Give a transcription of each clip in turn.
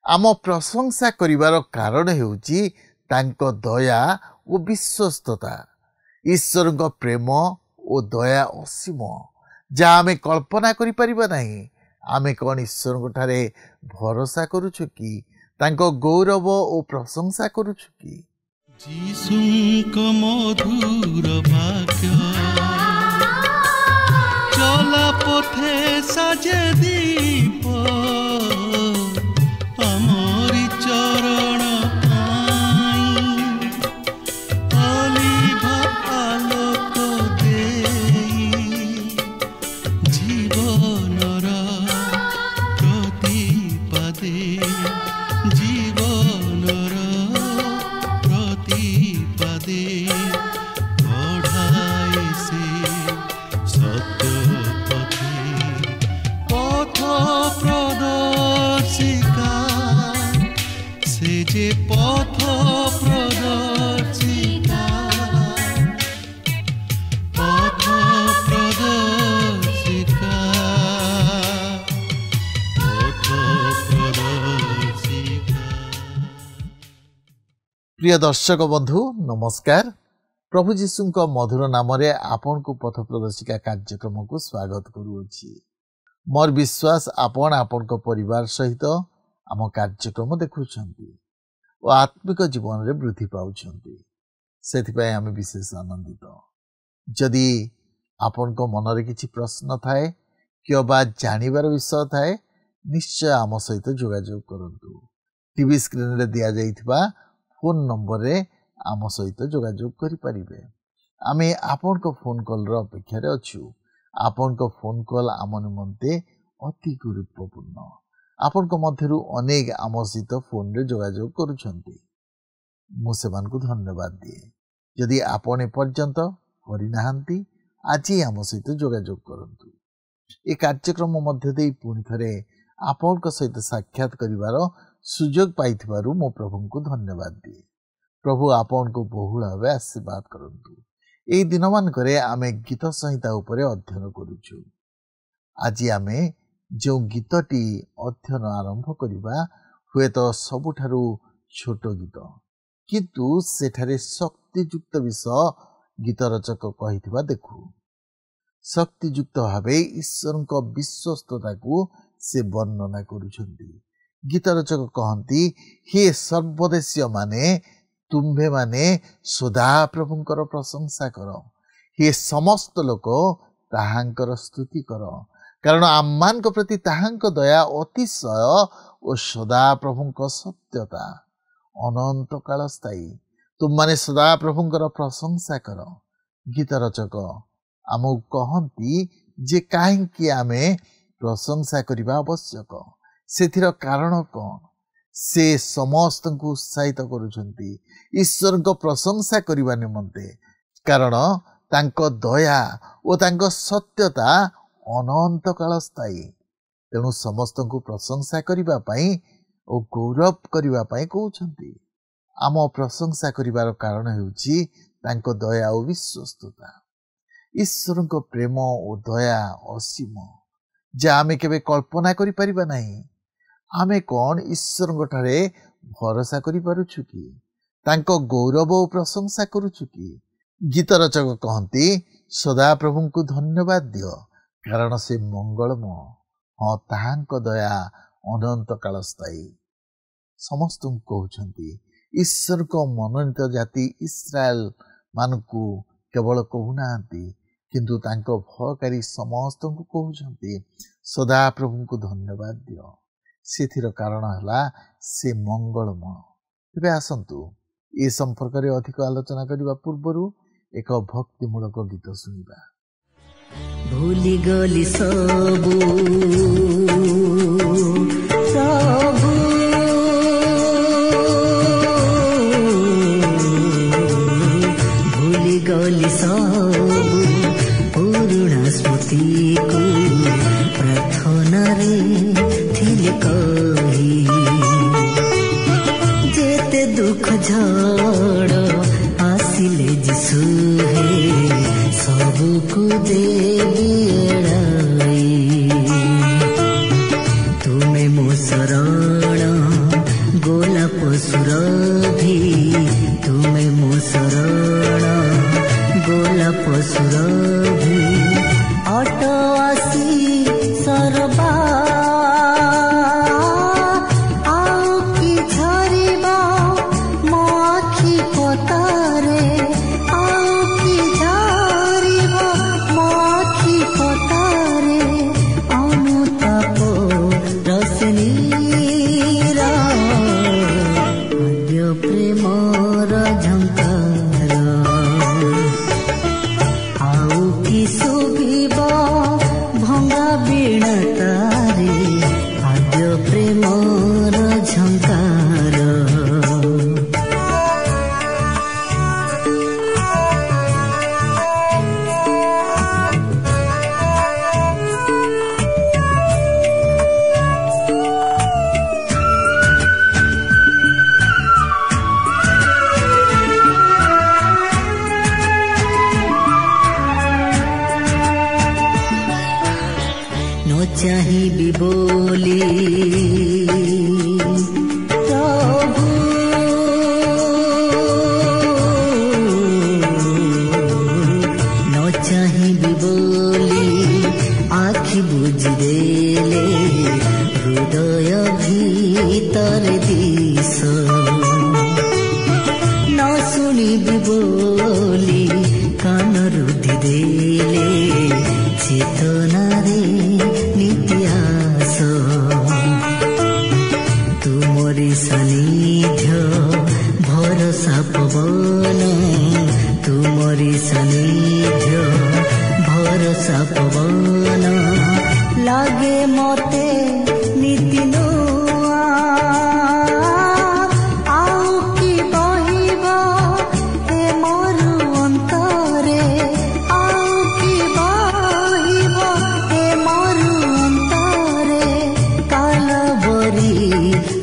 आम प्रशंसा करिवार कारण हेउची तांको दया ओ विश्वस्तता। ईश्वर को प्रेम ओ दया असीम जहाँ आमे कल्पना करि परिबा नाही। आमे कौन ईश्वर को ठारे भरोसा करूछु कि तांको गौरव ओ प्रशंसा करूछु कि जीसुको मधुर वाक्य चला पथे साजे दीप अमरी चरण अलिभ आलोक देई जीवनर प्रतिपदे जीवनर प्रतिपदे बढ़ाए से सत्य पथे पथ प्रदर्शिका से जे पथ प्रदर्शिका पथ प्रदर्शिका पथ प्रदर्शिका। प्रिय दर्शक बंधु नमस्कार। प्रभु जीशु मधुर नाम रे आपन को पथ प्रदर्शिका कार्यक्रम को स्वागत करूछि। मोर विश्वास आपन आपन को परिवार सहित आम कार्यक्रम देखुछंती और आत्मिक जीवन रे वृद्धि पाउछंती। सेथिपाई आमे विशेष आनंदित। जदि आपन को मन रे किछि प्रश्न थाए कि बा जानिबार विषय थाए निश्चय आम सहित जोगाजोग करंतु। टीवी स्क्रीन रे दिया जाइथिबा फोन नंबर रे आम सहित जोगाजोग करि परिबे। आमे आपन को फोन कॉल रो अपेक्षा रे अछु। आपन को फोन कॉल आम निमंते अति गुरुत्वपूर्ण। आपन को मध्यरु अनेक आम सहित फोन रे जोगाजोग करूछंती। मु सेमान को धन्यवाद दिए। यदि आपन ए पर्यंत करि नाहंती आज आम सहित जोगाजोग करंतु। ए कार्यक्रम मध्य देई पुनि थरे आपन को सहित साक्षात करिवार सुजोग पाइथिबारु मो प्रभु को धन्यवाद दिए। प्रभु आपन को बहुल भावे आशीर्वाद करंतु। एई दिन मानकरे आमे गीत संहिता उपरे अध्ययन करूछु। आज आमे जो गीतटी अध्ययन आरंभ करिबा हुए तो सबुठारु छोट गीत किंतु सेठारे शक्तियुक्त विषय गीत रचक कहिथिबा देखु। शक्तियुक्त भावे ईश्वर को विश्वस्तता को से वर्णना करूछंती। गीत रचक कहंती हे सर्वदेशीय माने तुम्भे माने सदा प्रभुंकर प्रशंसा करो। हे समस्त लोक ताहांकर स्तुति करो कारण आम्मान को प्रति ताहांक दया अतिशय और सदा प्रभुंक सत्यता अनंत काल स्थायी। तुम माने सदा प्रभुंकर प्रशंसा करो। गीत रचक आमु कहंती जे काहेकि आमे प्रशंसा करिबा आवश्यक। सेथिर कारण कौन? से समस्त को उत्साहित करुछंती ईश्वर को प्रशंसा करिबा निमंते कारण तांको दया और तांको सत्यता अनंत काल स्थायी। तेणु समस्त को प्रशंसा करिबा पई और गौरव करिबा पई कहउछंती। आम प्रशंसा करिबार कारण हेउची तांको दया और विश्वस्तता। ईश्वर को प्रेम और दया असीम जे आमे केबे कल्पना करि परिबा नाही। आमे कौन ईश्वर ठारे भरोसा करि पारुछु कि तांको गौरव और प्रशंसा करूछु कि। गीत रचक कहंती सदा प्रभु को धन्यवाद दियो कारण से मंगलमय। हाँ ताहांक दया अनंत काल स्थायी। समस्त कहउछंती ईश्वर को मनोनीत जाति इस्राएल मानकु केवल कहूनांती किंतु तांको भयकारी समस्त को कहउछंती सदा प्रभु को धन्यवाद दियो। सेथिर कारण हला से मंगलमय। तेबे आसंतु ए संपर्क रे अधिक आलोचना करिबा पूर्वरु एक भक्तिमूलक गीत सुनिबा। भूली गली सबु प्रभु भूली गली सबु पुरुणा स्मृति को प्रार्थना रे थिले कही जेते दुख झड़ आसिले जिसु हे सबको देवी एड़ाई ଗୋଲାପ ସୁରଭି ତୁମେ ମୋ ଶରଣ, ଗୋଲାପ ସୁରଭି ଅଟ ଆସି ସରବା ଆଉ କି ଝରିବ ମୋ ଆଖି ପତାରେ, ଆଉ କି ଝରିବ ମୋ ଆଖି ପତାରେ ଅନୁତାପ ରସନୀର ଆଦ୍ୟ ପ୍ରେମର ଝଙ୍କାର ଆଉ କି ଶୁଭିବ ଭଙ୍ଗା ବୀଣା ତାରେ ଆଦ୍ୟ ପ୍ରେମର ଝଙ୍କାର। ଚାହିଁବି ବୋଲି ପ୍ରଭୁ ନ ଚାହିଁବି ବୋଲି ଆଖି ବୁଜିଦେଲେ ହୃଦୟ ଭିତରେ ଦିଶ ନ ଶୁଣିବି ବୋଲି କାନ ରୁଧି ଦେଲେ ଚେତନାରେ ନିତ୍ୟାସ ତୁମରି ସାନିଧ୍ୟ ଭରସା ପବନ, ତୁମରି ସାନିଧ୍ୟ ଭରସା ପବନ ଲାଗେ ମତେ ନିତି ନୂଆ ଆଉ କି ବହିବ ଏ ମୋର ଅନ୍ତରେ, ଆଉ କି ବହିବ ଏ ମୋର ଅନ୍ତରେ କାଲବରୀ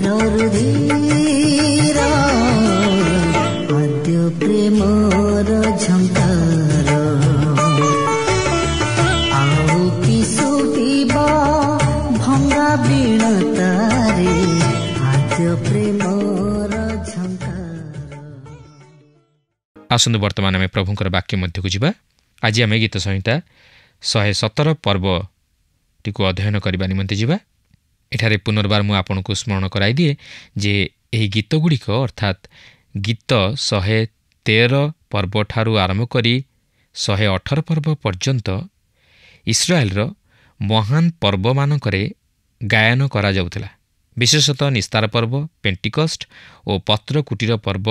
ନରୁଧୀର ଆଦ୍ୟ ପ୍ରେମର ଝଙ୍କାର ଆଉ କି ଶୁଭିବ ଭଙ୍ଗା ବୀଣା ତାରେ ଆଦ୍ୟ ପ୍ରେମର ଝଙ୍କାର। ଆସନ୍ତୁ ବର୍ତ୍ତମାନ ଆମେ ପ୍ରଭୁଙ୍କର ବାକ୍ୟ ମଧ୍ୟକୁ ଯିବା। ଆଜି ଆମେ ଗୀତ ସଂହିତା 117 ପର୍ବଟିକୁ ଅଧ୍ୟୟନ କରିବା ନିମନ୍ତେ ଯିବା। ଏଠାରେ ପୁନର୍ବାର ମୁଁ ଆପଣଙ୍କୁ ସ୍ମରଣ କରାଇ ଦିଏ ଯେ ଏହି ଗୀତଗୁଡ଼ିକ ଅର୍ଥାତ୍ ଗୀତ 113 ପର୍ବଠାରୁ ଆରମ୍ଭ କରି 118 ପର୍ବ ପର୍ଯ୍ୟନ୍ତ ଇସ୍ରାଏଲର ମହାନ ପର୍ବମାନଙ୍କରେ ଗାୟନ କରାଯାଉଥିଲା। ବିଶେଷତଃ ନିସ୍ତାର ପର୍ବ, ପେଣ୍ଟିକଷ୍ଟ ଓ ପତ୍ରକୁଟୀର ପର୍ବ,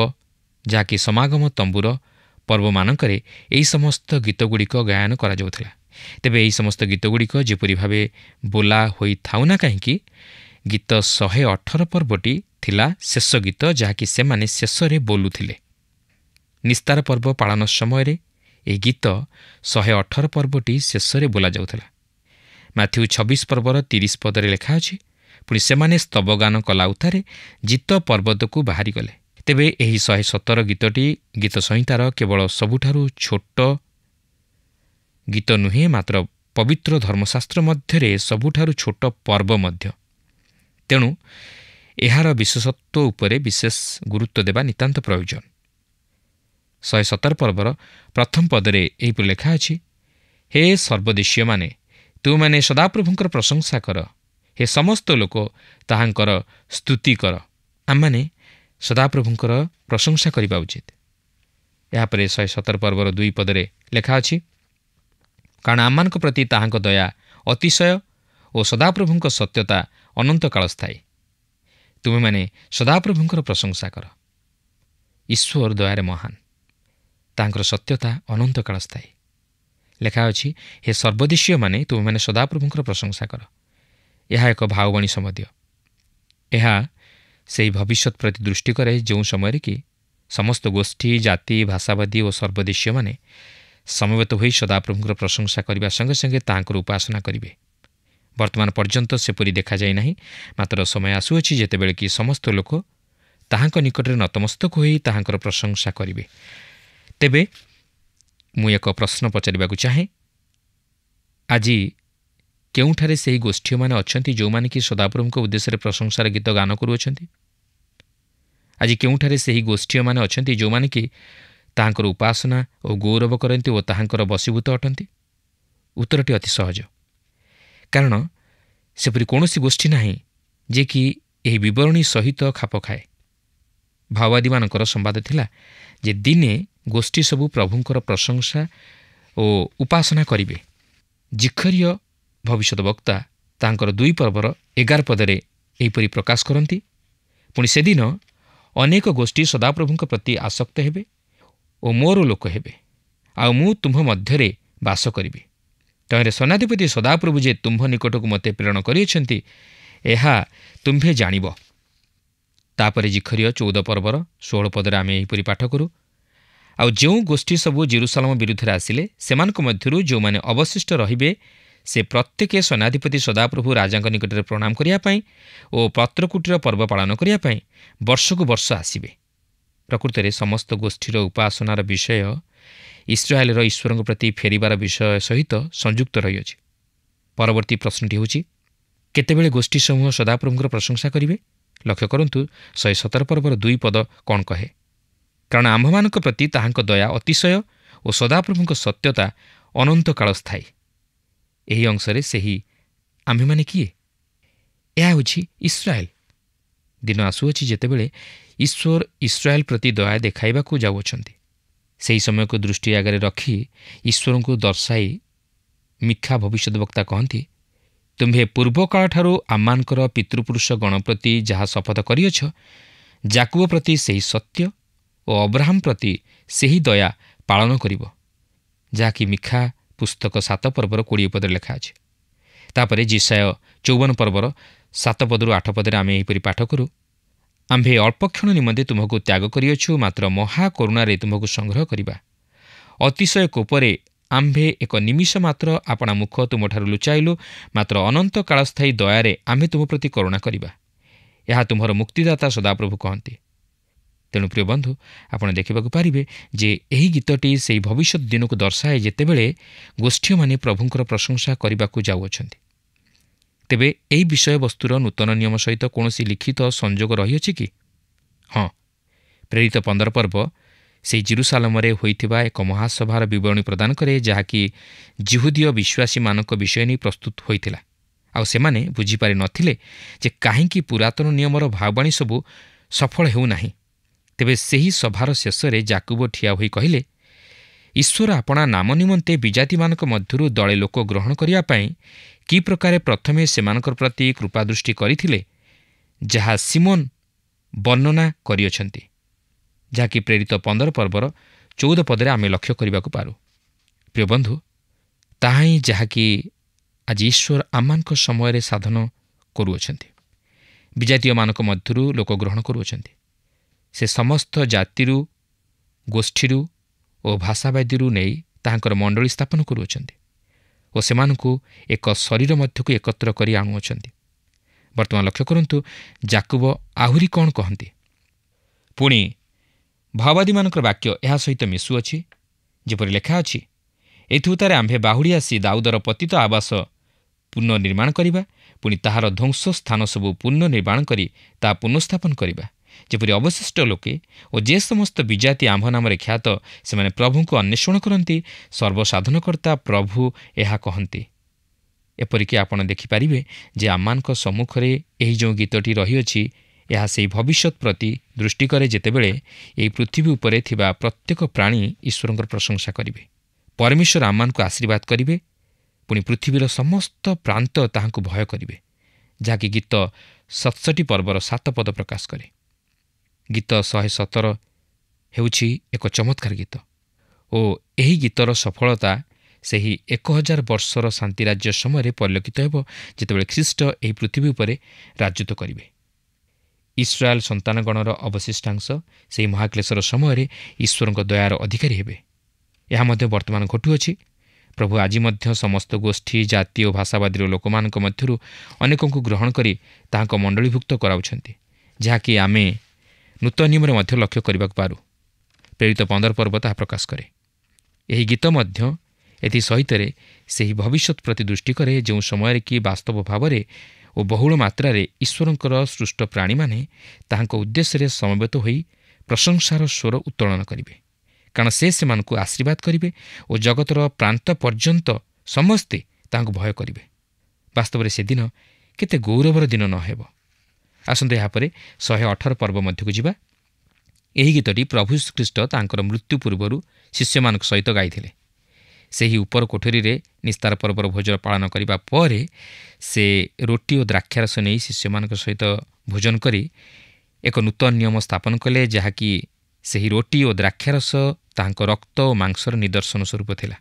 ଯାହାକି ସମାଗମ ତମ୍ବୁର ପର୍ବମାନଙ୍କରେ ଏହି ସମସ୍ତ ଗୀତଗୁଡ଼ିକ ଗାୟନ କରାଯାଉଥିଲା। ତେବେ ଏହି ସମସ୍ତ ଗୀତଗୁଡ଼ିକ ଯେପରି ଭାବେ ବୋଲା ହୋଇଥାଉ ନା କାହିଁକି, ଗୀତ 118 ପର୍ବଟି ଥିଲା ଶେଷ ଗୀତ, ଯାହାକି ସେମାନେ ଶେଷରେ ବୋଲୁଥିଲେ। ନିସ୍ତାର ପର୍ବ ପାଳନ ସମୟରେ ଏହି ଗୀତ 118 ପର୍ବଟି ଶେଷରେ ବୋଲାଯାଉଥିଲା। ମାଥ୍ୟୁ 26 ପର୍ବର 30 ପଦରେ ଲେଖା ଅଛି, ପୁଣି ସେମାନେ ସ୍ତବଗାନ କଲା ଉତ୍ତାରେ ଜିତ ପର୍ବତକୁ ବାହାରିଗଲେ। ତେବେ ଏହି 117 ଗୀତଟି ଗୀତ ସଂହିତାର କେବଳ ସବୁଠାରୁ ଛୋଟ ଗୀତ ନୁହେଁ, ମାତ୍ର ପବିତ୍ର ଧର୍ମଶାସ୍ତ୍ର ମଧ୍ୟରେ ସବୁଠାରୁ ଛୋଟ ପର୍ବ ମଧ୍ୟ। ତେଣୁ ଏହାର ବିଶେଷତ୍ୱ ଉପରେ ବିଶେଷ ଗୁରୁତ୍ୱ ଦେବା ନିତାନ୍ତ ପ୍ରয়োଜନ। 117 ପର୍ବର ପ୍ରଥମ ପଦରେ ଏହିପରି ଲେଖା ଅଛି, ହେ ସର୍ବଦେଶୀୟମାନେ, ତୁମେମାନେ ସଦାପ୍ରଭୁଙ୍କର ପ୍ରଶଂସା କର, ହେ ସମସ୍ତ ଲୋକ ତାହାଙ୍କର ସ୍ତୁତି କର। ଆମମାନେ ସଦାପ୍ରଭୁଙ୍କର ପ୍ରଶଂସା କରିବା ଉଚିତ। ଏହାପରେ 117 ପର୍ବର 2 ପଦରେ ଲେଖା ଅଛି, କାରଣ ଆମମାନଙ୍କ ପ୍ରତି ତାହାଙ୍କ ଦୟା ଅତିଶୟ ଓ ସଦାପ୍ରଭୁଙ୍କ ସତ୍ୟତା ଅନନ୍ତକାଳ ସ୍ଥାୟୀ। ତୁମେମାନେ ସଦାପ୍ରଭୁଙ୍କର ପ୍ରଶଂସା କର। ଈଶ୍ୱର ଦୟାରେ ମହାନ, ତାହାଙ୍କର ସତ୍ୟତା ଅନନ୍ତକାଳ ସ୍ଥାୟୀ। ଲେଖା ଅଛି, ହେ ସର୍ବଦେଶୀୟମାନେ, ତୁମେମାନେ ସଦାପ୍ରଭୁଙ୍କର ପ୍ରଶଂସା କର। ଏହା ଏକ ଭାବବାଣୀ ସମ୍ବନ୍ଧୀୟ। ଏହା ସେହି ଭବିଷ୍ୟତ ପ୍ରତି ଦୃଷ୍ଟି କରେ ଯେଉଁ ସମୟରେ କି ସମସ୍ତ ଗୋଷ୍ଠୀ, ଜାତି, ଭାଷାବାଦୀ ଓ ସର୍ବଦେଶୀୟମାନେ ସମବେତ ହୋଇ ସଦାପ୍ରଭୁଙ୍କର ପ୍ରଶଂସା କରିବା ସଙ୍ଗେ ସଙ୍ଗେ ତାହାଙ୍କର ଉପାସନା କରିବେ। ବର୍ତ୍ତମାନ ପର୍ଯ୍ୟନ୍ତ ସେପରି ଦେଖାଯାଇ ନାହିଁ, ମାତ୍ର ସମୟ ଆସୁଅଛି ଯେତେବେଳେ କି ସମସ୍ତ ଲୋକ ତାହାଙ୍କ ନିକଟରେ ନତମସ୍ତକ ହୋଇ ତାହାଙ୍କର ପ୍ରଶଂସା କରିବେ। ତେବେ ମୁଁ ଏକ ପ୍ରଶ୍ନ ପଚାରିବାକୁ ଚାହେଁ, ଆଜି କେଉଁଠାରେ ସେହି ଗୋଷ୍ଠୀମାନେ ଅଛନ୍ତି ଯେଉଁମାନେ କି ସଦାପ୍ରଭୁଙ୍କ ଉଦ୍ଦେଶ୍ୟରେ ପ୍ରଶଂସାର ଗୀତ ଗାନ କରୁଅଛନ୍ତି? ଆଜି କେଉଁଠାରେ ସେହି ଗୋଷ୍ଠୀମାନେ ଅଛନ୍ତି ଯେଉଁମାନେ କି ତାହାଙ୍କର ଉପାସନା ଓ ଗୌରବ କରନ୍ତି ଓ ତାହାଙ୍କର ବଶୀଭୂତ ଅଟନ୍ତି? ଉତ୍ତରଟି ଅତି ସହଜ, କାରଣ ସେପରି କୌଣସି ଗୋଷ୍ଠୀ ନାହିଁ ଯିଏକି ଏହି ବିବରଣୀ ସହିତ ଖାପ ଖାଏ। ମାଓବାଦୀମାନଙ୍କର ସମ୍ବାଦ ଥିଲା ଯେ ଦିନେ ଗୋଷ୍ଠୀ ସବୁ ପ୍ରଭୁଙ୍କର ପ୍ରଶଂସା ଓ ଉପାସନା କରିବେ। ଜିଖରୀୟ ଭବିଷ୍ୟତ ବକ୍ତା ତାଙ୍କର 2 ପର୍ବର 11 ପଦରେ ଏହିପରି ପ୍ରକାଶ କରନ୍ତି, ପୁଣି ସେଦିନ ଅନେକ ଗୋଷ୍ଠୀ ସଦାପ୍ରଭୁଙ୍କ ପ୍ରତି ଆସକ୍ତ ହେବେ ଓ ମୋର ଲୋକ ହେବେ, ଆଉ ମୁଁ ତୁମ୍ଭ ମଧ୍ୟରେ ବାସ କରିବି। ତହିଁରେ ସେନାଧିପତି ସଦାପ୍ରଭୁ ଯେ ତୁମ୍ଭ ନିକଟକୁ ମୋତେ ପ୍ରେରଣ କରିଅଛନ୍ତି, ଏହା ତୁମ୍ଭେ ଜାଣିବ। ତାପରେ ଜିଖରୀୟ 14 ପର୍ବର 16 ପଦରେ ଆମେ ଏହିପରି ପାଠ କରୁ, ଆଉ ଯେଉଁ ଗୋଷ୍ଠୀ ସବୁ ଜେରୁସାଲେମ ବିରୁଦ୍ଧରେ ଆସିଲେ, ସେମାନଙ୍କ ମଧ୍ୟରୁ ଯେଉଁମାନେ ଅବଶିଷ୍ଟ ରହିବେ, ସେ ପ୍ରତ୍ୟେକ ସେନାଧିପତି ସଦାପ୍ରଭୁ ରାଜାଙ୍କ ନିକଟରେ ପ୍ରଣାମ କରିବା ପାଇଁ ଓ ପତ୍ରକୁଟୀର ପର୍ବ ପାଳନ କରିବା ପାଇଁ ବର୍ଷକୁ ବର୍ଷ ଆସିବେ। ପ୍ରକୃତରେ ସମସ୍ତ ଗୋଷ୍ଠୀର ଉପାସନାର ବିଷୟ ଇସ୍ରାଏଲର ଈଶ୍ୱରଙ୍କ ପ୍ରତି ଫେରିବାର ବିଷୟ ସହିତ ସଂଯୁକ୍ତ ରହିଅଛି। ପରବର୍ତ୍ତୀ ପ୍ରଶ୍ନଟି ହେଉଛି, କେତେବେଳେ ଗୋଷ୍ଠୀ ସମୂହ ସଦାପ୍ରଭୁଙ୍କର ପ୍ରଶଂସା କରିବେ? ଲକ୍ଷ୍ୟ କରନ୍ତୁ 117 ପର୍ବର 2 ପଦ କ'ଣ କହେ? କାରଣ ଆମ୍ଭମାନଙ୍କ ପ୍ରତି ତାହାଙ୍କ ଦୟା ଅତିଶୟ ଓ ସଦାପ୍ରଭୁଙ୍କ ସତ୍ୟତା ଅନନ୍ତ କାଳ ସ୍ଥାୟୀ। ଏହି ଅଂଶରେ ସେହି ଆମ୍ଭେମାନେ କିଏ? ଏହା ହେଉଛି ଇସ୍ରାଏଲ। ଦିନ ଆସୁଅଛି ଯେତେବେଳେ ଈଶ୍ୱର ଇସ୍ରାଏଲ ପ୍ରତି ଦୟା ଦେଖାଇବାକୁ ଯାଉଅଛନ୍ତି। ସେହି ସମୟକୁ ଦୃଷ୍ଟି ଆଗରେ ରଖି ଈଶ୍ୱରଙ୍କୁ ଦର୍ଶାଇ ମିଖା ଭବିଷ୍ୟତ ବକ୍ତା କହନ୍ତି, ତୁମ୍ଭେ ପୂର୍ବକାଳଠାରୁ ଆମମାନଙ୍କର ପିତୃପୁରୁଷ ଗଣ ପ୍ରତି ଯାହା ଶପଥ କରିଅଛ, ଯାକୁବ ପ୍ରତି ସେହି ସତ୍ୟ ଓ ଅବ୍ରାହମ ପ୍ରତି ସେହି ଦୟା ପାଳନ କରିବ, ଯାହାକି ମିଖା ପୁସ୍ତକ 7 ପର୍ବର 20 ପଦରେ ଲେଖା ଅଛି। ତାପରେ ଜିସାୟ 54 ପର୍ବର 7 ପଦରୁ 8 ପଦରେ ଆମେ ଏହିପରି ପାଠ କରୁ, ଆମ୍ଭେ ଅଳ୍ପକ୍ଷଣ ନିମନ୍ତେ ତୁମକୁ ତ୍ୟାଗ କରିଅଛୁ, ମାତ୍ର ମହାକରୁଣାରେ ତୁମକୁ ସଂଗ୍ରହ କରିବା। ଅତିଶୟ କୋପରେ ଆମ୍ଭେ ଏକ ନିମିଷ ମାତ୍ର ଆପଣା ମୁଖ ତୁମଠାରୁ ଲୁଚାଇଲୁ, ମାତ୍ର ଅନନ୍ତ କାଳସ୍ଥାୟୀ ଦୟାରେ ଆମ୍ଭେ ତୁମ ପ୍ରତି କରୁଣା କରିବା। ଏହା ତୁମର ମୁକ୍ତିଦାତା ସଦାପ୍ରଭୁ କହନ୍ତି। ତେଣୁ ପ୍ରିୟ ବନ୍ଧୁ, ଆପଣ ଦେଖିବାକୁ ପାରିବେ ଯେ ଏହି ଗୀତଟି ସେହି ଭବିଷ୍ୟତ ଦିନକୁ ଦର୍ଶାଏ ଯେତେବେଳେ ଗୋଷ୍ଠୀମାନେ ପ୍ରଭୁଙ୍କର ପ୍ରଶଂସା କରିବାକୁ ଯାଉଅଛନ୍ତି। ତେବେ ଏହି ବିଷୟବସ୍ତୁର ନୂତନ ନିୟମ ସହିତ କୌଣସି ଲିଖିତ ସଂଯୋଗ ରହିଅଛି କି? ହଁ, ପ୍ରେରିତ 15 ପର୍ବ ସେହି ଜେରୁସାଲେମରେ ହୋଇଥିବା ଏକ ମହାସଭାର ବିବରଣୀ ପ୍ରଦାନ କରେ, ଯାହାକି ଜିହୁଦୀୟ ବିଶ୍ୱାସୀମାନଙ୍କ ବିଷୟ ନେଇ ପ୍ରସ୍ତୁତ ହୋଇଥିଲା। ଆଉ ସେମାନେ ବୁଝିପାରି ନଥିଲେ ଯେ କାହିଁକି ପୁରାତନ ନିୟମର ଭାବବାଣୀ ସବୁ ସଫଳ ହେଉନାହିଁ। ତେବେ ସେହି ସଭାର ଶେଷରେ ଯାକୁବ ଠିଆ ହୋଇ କହିଲେ, ଈଶ୍ୱର ଆପଣା ନାମ ନିମନ୍ତେ ବିଜାତିମାନଙ୍କ ମଧ୍ୟରୁ ଦଳେ ଲୋକ ଗ୍ରହଣ କରିବା ପାଇଁ କି ପ୍ରକାରେ ପ୍ରଥମେ ସେମାନଙ୍କ ପ୍ରତି କୃପାଦୃଷ୍ଟି କରିଥିଲେ, ଯାହା ସିମୋନ ବର୍ଣ୍ଣନା କରିଅଛନ୍ତି, ଯାହାକି ପ୍ରେରିତ 15 ପର୍ବର 14 ପଦରେ ଆମେ ଲକ୍ଷ୍ୟ କରିବାକୁ ପାରୁ। ପ୍ରିୟ ବନ୍ଧୁ, ତାହା ହିଁ ଯାହାକି ଆଜି ଈଶ୍ୱର ଆମମାନଙ୍କ ସମୟରେ ସାଧନ କରୁଅଛନ୍ତି। ବିଜାତୀୟମାନଙ୍କ ମଧ୍ୟରୁ ଲୋକ ଗ୍ରହଣ କରୁଅଛନ୍ତି। ସେ ସମସ୍ତ ଜାତିରୁ, ଗୋଷ୍ଠୀରୁ ଓ ଭାଷାବାଦୀରୁ ନେଇ ତାହାଙ୍କର ମଣ୍ଡଳୀ ସ୍ଥାପନ କରୁଅଛନ୍ତି ଓ ସେମାନଙ୍କୁ ଏକ ଶରୀର ମଧ୍ୟକୁ ଏକତ୍ର କରି ଆଣୁଅଛନ୍ତି। ବର୍ତ୍ତମାନ ଲକ୍ଷ୍ୟ କରନ୍ତୁ ଯାକୁବ ଆହୁରି କ'ଣ କହନ୍ତି। ପୁଣି ଭାଓବାଦୀମାନଙ୍କର ବାକ୍ୟ ଏହା ସହିତ ମିଶୁଅଛି, ଯେପରି ଲେଖା ଅଛି, ଏଥିଉତାରେ ଆମ୍ଭେ ବାହୁଡ଼ି ଆସି ଦାଉଦର ପତିତ ଆବାସ ପୁନଃନିର୍ମାଣ କରିବା, ପୁଣି ତାହାର ଧ୍ୱଂସ ସ୍ଥାନ ସବୁ ପୁନଃନିର୍ମାଣ କରି ତାହା ପୁନଃସ୍ଥାପନ କରିବା, ଯେପରି ଅବଶିଷ୍ଟ ଲୋକେ ଓ ଯେ ସମସ୍ତ ବିଜାତି ଆମ୍ଭ ନାମରେ ଖ୍ୟାତ, ସେମାନେ ପ୍ରଭୁଙ୍କୁ ଅନ୍ୱେଷଣ କରନ୍ତି। ସର୍ବସାଧନକର୍ତ୍ତା ପ୍ରଭୁ ଏହା କହନ୍ତି। ଏପରିକି ଆପଣ ଦେଖିପାରିବେ ଯେ ଆମମାନଙ୍କ ସମ୍ମୁଖରେ ଏହି ଯେଉଁ ଗୀତଟି ରହିଅଛି, ଏହା ସେହି ଭବିଷ୍ୟତ ପ୍ରତି ଦୃଷ୍ଟି କରେ ଯେତେବେଳେ ଏହି ପୃଥିବୀ ଉପରେ ଥିବା ପ୍ରତ୍ୟେକ ପ୍ରାଣୀ ଈଶ୍ୱରଙ୍କର ପ୍ରଶଂସା କରିବେ। ପରମେଶ୍ୱର ଆମମାନଙ୍କୁ ଆଶୀର୍ବାଦ କରିବେ, ପୁଣି ପୃଥିବୀର ସମସ୍ତ ପ୍ରାନ୍ତ ତାହାଙ୍କୁ ଭୟ କରିବେ, ଯାହାକି ଗୀତ 67 ପର୍ବର 7 ପଦ ପ୍ରକାଶ କରେ। ଗୀତ 117 ହେଉଛି ଏକ ଚମତ୍କାର ଗୀତ ଓ ଏହି ଗୀତର ସଫଳତା ସେହି 1000 ବର୍ଷର ଶାନ୍ତିରାଜ୍ୟ ସମୟରେ ପରିଲକ୍ଷିତ ହେବ, ଯେତେବେଳେ ଖ୍ରୀଷ୍ଟ ଏହି ପୃଥିବୀ ଉପରେ ରାଜତ୍ୱ କରିବେ। ଇସ୍ରାଏଲ ସନ୍ତାନଗଣର ଅବଶିଷ୍ଟାଂଶ ସେହି ମହାକ୍ଲେଶର ସମୟରେ ଈଶ୍ୱରଙ୍କ ଦୟାର ଅଧିକାରୀ ହେବେ। ଏହା ମଧ୍ୟ ବର୍ତ୍ତମାନ ଘଟୁଅଛି। ପ୍ରଭୁ ଆଜି ମଧ୍ୟ ସମସ୍ତ ଗୋଷ୍ଠୀ, ଜାତି ଓ ଭାଷାବାଦୀର ଲୋକମାନଙ୍କ ମଧ୍ୟରୁ ଅନେକଙ୍କୁ ଗ୍ରହଣ କରି ତାହାଙ୍କ ମଣ୍ଡଳୀଭୁକ୍ତ କରାଉଛନ୍ତି, ଯାହାକି ଆମେ ନୂତନ ନିୟମରେ ମଧ୍ୟ ଲକ୍ଷ୍ୟ କରିବାକୁ ପାରୁ। ପ୍ରେରିତ 15 ପର୍ବ ତାହା ପ୍ରକାଶ କରେ। ଏହି ଗୀତ ମଧ୍ୟ ଏଥିସହିତରେ ସେହି ଭବିଷ୍ୟତ ପ୍ରତି ଦୃଷ୍ଟି କରେ, ଯେଉଁ ସମୟରେ କି ବାସ୍ତବ ଭାବରେ ଓ ଓ ବହୁଳ ମାତ୍ରାରେ ଈଶ୍ୱରଙ୍କର ସୃଷ୍ଟ ପ୍ରାଣୀମାନେ ତାହାଙ୍କ ଉଦ୍ଦେଶ୍ୟରେ ସମବେତ ହୋଇ ପ୍ରଶଂସାର ସ୍ୱର ଉତ୍ତୋଳନ କରିବେ, କାରଣ ସେ ସେମାନଙ୍କୁ ଆଶୀର୍ବାଦ କରିବେ ଓ ଜଗତର ପ୍ରାନ୍ତ ପର୍ଯ୍ୟନ୍ତ ସମସ୍ତେ ତାହାଙ୍କୁ ଭୟ କରିବେ। ବାସ୍ତବରେ ସେଦିନ କେତେ ଗୌରବର ଦିନ ନ ହେବ। ଆସନ୍ତୁ ଏହାପରେ 118 ପର୍ବ ମଧ୍ୟକୁ ଯିବା। ଏହି ଗୀତଟି ପ୍ରଭୁ ଯୀଶୁଖ୍ରୀଷ୍ଟ ତାଙ୍କର ମୃତ୍ୟୁ ପୂର୍ବରୁ ଶିଷ୍ୟମାନଙ୍କ ସହିତ ଗାଇଥିଲେ। ସେହି ଉପର କୋଠରୀରେ ନିସ୍ତାର ପର୍ବର ଭୋଜନ ପାଳନ କରିବା ପରେ ସେ ରୁଟି ଓ ଦ୍ରାକ୍ଷାରସ ନେଇ ଶିଷ୍ୟମାନଙ୍କ ସହିତ ଭୋଜନ କରି ଏକ ନୂତନ ନିୟମ ସ୍ଥାପନ କଲେ, ଯାହାକି ସେହି ରୁଟି ଓ ଦ୍ରାକ୍ଷାରସ ତାହାଙ୍କ ରକ୍ତ ଓ ମାଂସର ନିଦର୍ଶନ ସ୍ୱରୂପ ଥିଲା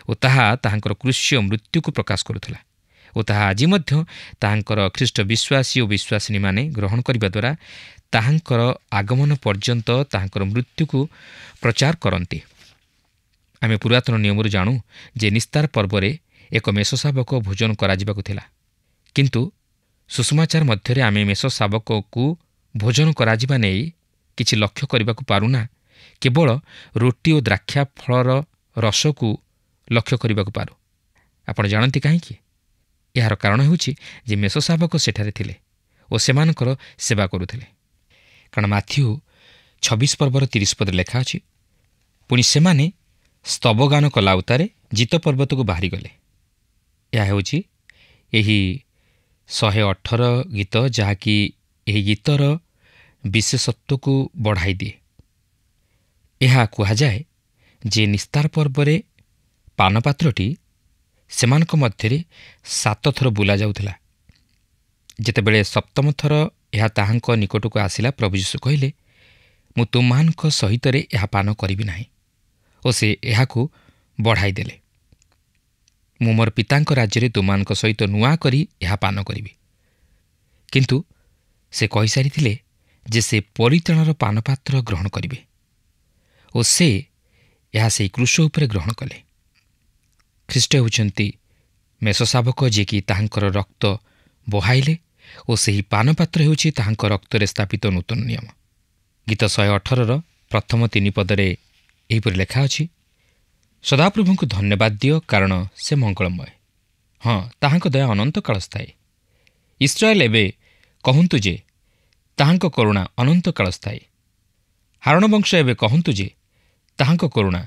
ଓ ତାହା ତାହାଙ୍କର କ୍ରୁଶ୍ୟ ମୃତ୍ୟୁକୁ ପ୍ରକାଶ କରୁଥିଲା। ଓ ତାହା ଆଜି ମଧ୍ୟ ତାହାଙ୍କର ଖ୍ରୀଷ୍ଟ ବିଶ୍ୱାସୀ ଓ ବିଶ୍ୱାସିନୀମାନେ ଗ୍ରହଣ କରିବା ଦ୍ୱାରା ତାହାଙ୍କର ଆଗମନ ପର୍ଯ୍ୟନ୍ତ ତାହାଙ୍କର ମୃତ୍ୟୁକୁ ପ୍ରଚାର କରନ୍ତି। ଆମେ ପୁରାତନ ନିୟମରୁ ଜାଣୁ ଯେ ନିସ୍ତାର ପର୍ବରେ ଏକ ମେଷଶାବକ ଭୋଜନ କରାଯିବାକୁ ଥିଲା, କିନ୍ତୁ ସୁଷମାଚାର ମଧ୍ୟରେ ଆମେ ମେଷଶାବକକୁ ଭୋଜନ କରାଯିବା ନେଇ କିଛି ଲକ୍ଷ୍ୟ କରିବାକୁ ପାରୁନା, କେବଳ ରୁଟି ଓ ଦ୍ରାକ୍ଷା ଫଳର ରସକୁ ଲକ୍ଷ୍ୟ କରିବାକୁ ପାରୁ। ଆପଣ ଜାଣନ୍ତି କାହିଁକି? ଏହାର କାରଣ ହେଉଛି ଯେ ମେଷଶାବକ ସେଠାରେ ଥିଲେ ଓ ସେମାନଙ୍କର ସେବା କରୁଥିଲେ। କାରଣ ମାଥ୍ୟୁ 26 ପର୍ବର 30 ପଦରେ ଲେଖା ଅଛି, ପୁଣି ସେମାନେ ସ୍ତବଗାନ କଲା ଉତ୍ତାରେ ଜିତ ପର୍ବତକୁ ବାହାରିଗଲେ। ଏହା ହେଉଛି ଏହି 118 ଗୀତ, ଯାହାକି ଏହି ଗୀତର ବିଶେଷତ୍ୱକୁ ବଢ଼ାଇ ଦିଏ। ଏହା କୁହାଯାଏ ଯେ ନିସ୍ତାର ପର୍ବରେ ପାନପାତ୍ରଟି ସେମାନଙ୍କ ମଧ୍ୟରେ 7 ଥର ବୁଲାଯାଉଥିଲା। ଯେତେବେଳେ 7ମ ଥର ଏହା ତାହାଙ୍କ ନିକଟକୁ ଆସିଲା, ପ୍ରଭୁ ଯୀଶୁ କହିଲେ, ମୁଁ ତୁମମାନଙ୍କ ସହିତରେ ଏହା ପାନ କରିବି ନାହିଁ, ଓ ସେ ଏହାକୁ ବଢ଼ାଇ ଦେଲେ, ମୁଁ ମୋର ପିତାଙ୍କ ରାଜ୍ୟରେ ତୁମମାନଙ୍କ ସହିତ ନୂଆ କରି ଏହା ପାନ କରିବି। କିନ୍ତୁ ସେ କହିସାରିଥିଲେ ଯେ ସେ ପରିତ୍ରାଣର ପାନପାତ୍ର ଗ୍ରହଣ କରିବେ, ଓ ସେ ଏହା ସେହି କ୍ରୁଶ ଉପରେ ଗ୍ରହଣ କଲେ। ଖ୍ରୀଷ୍ଟ ହେଉଛନ୍ତି ମେଷଶାବକ, ଯିଏକି ତାହାଙ୍କର ରକ୍ତ ବହାଇଲେ, ଓ ସେହି ପାନପାତ୍ର ହେଉଛି ତାହାଙ୍କ ରକ୍ତରେ ସ୍ଥାପିତ ନୂତନ ନିୟମ। ଗୀତ 118ର ପ୍ରଥମ 3 ପଦରେ ଏହିପରି ଲେଖା ଅଛି, ସଦାପ୍ରଭୁଙ୍କୁ ଧନ୍ୟବାଦ ଦିଅ, କାରଣ ସେ ମଙ୍ଗଳମୟ। ହଁ, ତାହାଙ୍କ ଦୟା ଅନନ୍ତ କାଳ ସ୍ଥାୟୀ। ଇସ୍ରାଏଲ ଏବେ କହନ୍ତୁ ଯେ ତାହାଙ୍କ କରୁଣା ଅନନ୍ତ କାଳ ସ୍ଥାୟୀ। ହାରଣ ବଂଶ ଏବେ କହନ୍ତୁ ଯେ ତାହାଙ୍କ କରୁଣା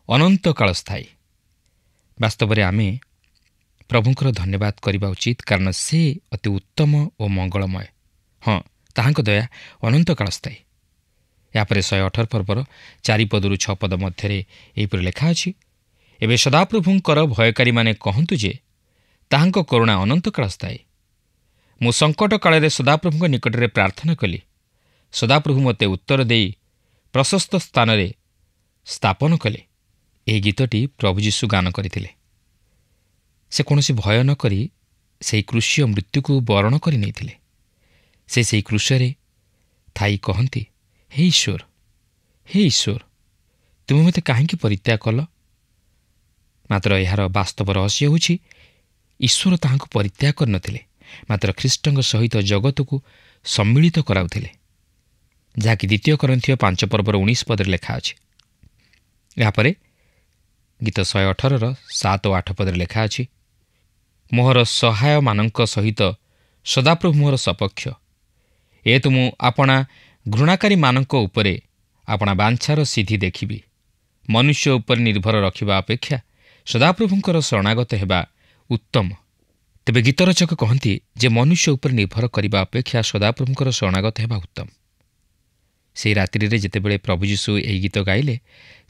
ଅନନ୍ତ କାଳ ସ୍ଥାୟୀ। ବାସ୍ତବରେ ଆମେ ପ୍ରଭୁଙ୍କର ଧନ୍ୟବାଦ କରିବା ଉଚିତ, କାରଣ ସେ ଅତି ଉତ୍ତମ ଓ ମଙ୍ଗଳମୟ। ହଁ, ତାହାଙ୍କ ଦୟା ଅନନ୍ତ କାଳ ସ୍ଥାୟୀ। ଏହାପରେ 118 ପର୍ବର 4 ପଦରୁ 6 ପଦ ମଧ୍ୟରେ ଏହିପରି ଲେଖା ଅଛି, ଏବେ ସଦାପ୍ରଭୁଙ୍କର ଭୟକାରୀମାନେ କହନ୍ତୁ ଯେ ତାହାଙ୍କ କରୁଣା ଅନନ୍ତ କାଳ ସ୍ଥାୟୀ। ମୁଁ ସଙ୍କଟ କାଳରେ ସଦାପ୍ରଭୁଙ୍କ ନିକଟରେ ପ୍ରାର୍ଥନା କଲି, ସଦାପ୍ରଭୁ ମୋତେ ଉତ୍ତର ଦେଇ ପ୍ରଶସ୍ତ ସ୍ଥାନରେ ସ୍ଥାପନ କଲେ। ଏହି ଗୀତଟି ପ୍ରଭୁ ଯୀଶୁ ଗାନ କରିଥିଲେ। ସେ କୌଣସି ଭୟ ନ କରି ସେହି କ୍ରୁଶ୍ୟ ମୃତ୍ୟୁକୁ ବରଣ କରି ନେଇଥିଲେ। ସେ ସେହି କ୍ରୁଶରେ ଥାଇ କହନ୍ତି, ହେ ଈଶ୍ୱର, ତୁମେ ମୋତେ କାହିଁକି ପରିତ୍ୟାଗ କଲ? ମାତ୍ର ଏହାର ବାସ୍ତବ ରହସ୍ୟ ହେଉଛି, ଈଶ୍ୱର ତାହାଙ୍କୁ ପରିତ୍ୟାଗ କରିନଥିଲେ, ମାତ୍ର ଖ୍ରୀଷ୍ଟଙ୍କ ସହିତ ଜଗତକୁ ସମ୍ମିଳିତ କରାଉଥିଲେ, ଯାହାକି 2 କରିନ୍ଥୀୟ 5 ପର୍ବର 19 ପଦରେ ଲେଖା ଅଛି। ଏହାପରେ ଗୀତ 118ର 7 ଓ 8 ପଦରେ ଲେଖା ଅଛି, ମୋହର ସହାୟମାନଙ୍କ ସହିତ ସଦାପ୍ରଭୁ ମୋହର ସପକ୍ଷ, ଏ ତ ମୁଁ ଆପଣା ଘୃଣାକାରୀମାନଙ୍କ ଉପରେ ଆପଣା ବାଞ୍ଛାର ସିଦ୍ଧି ଦେଖିବି। ମନୁଷ୍ୟ ଉପରେ ନିର୍ଭର ରଖିବା ଅପେକ୍ଷା ସଦାପ୍ରଭୁଙ୍କର ଶରଣାଗତ ହେବା ଉତ୍ତମ। ତେବେ ଗୀତରଚକ କହନ୍ତି ଯେ ମନୁଷ୍ୟ ଉପରେ ନିର୍ଭର କରିବା ଅପେକ୍ଷା ସଦାପ୍ରଭୁଙ୍କର ଶରଣାଗତ ହେବା ଉତ୍ତମ। ସେହି ରାତ୍ରିରେ ଯେତେବେଳେ ପ୍ରଭୁ ଯୀଶୁ ଏହି ଗୀତ ଗାଇଲେ,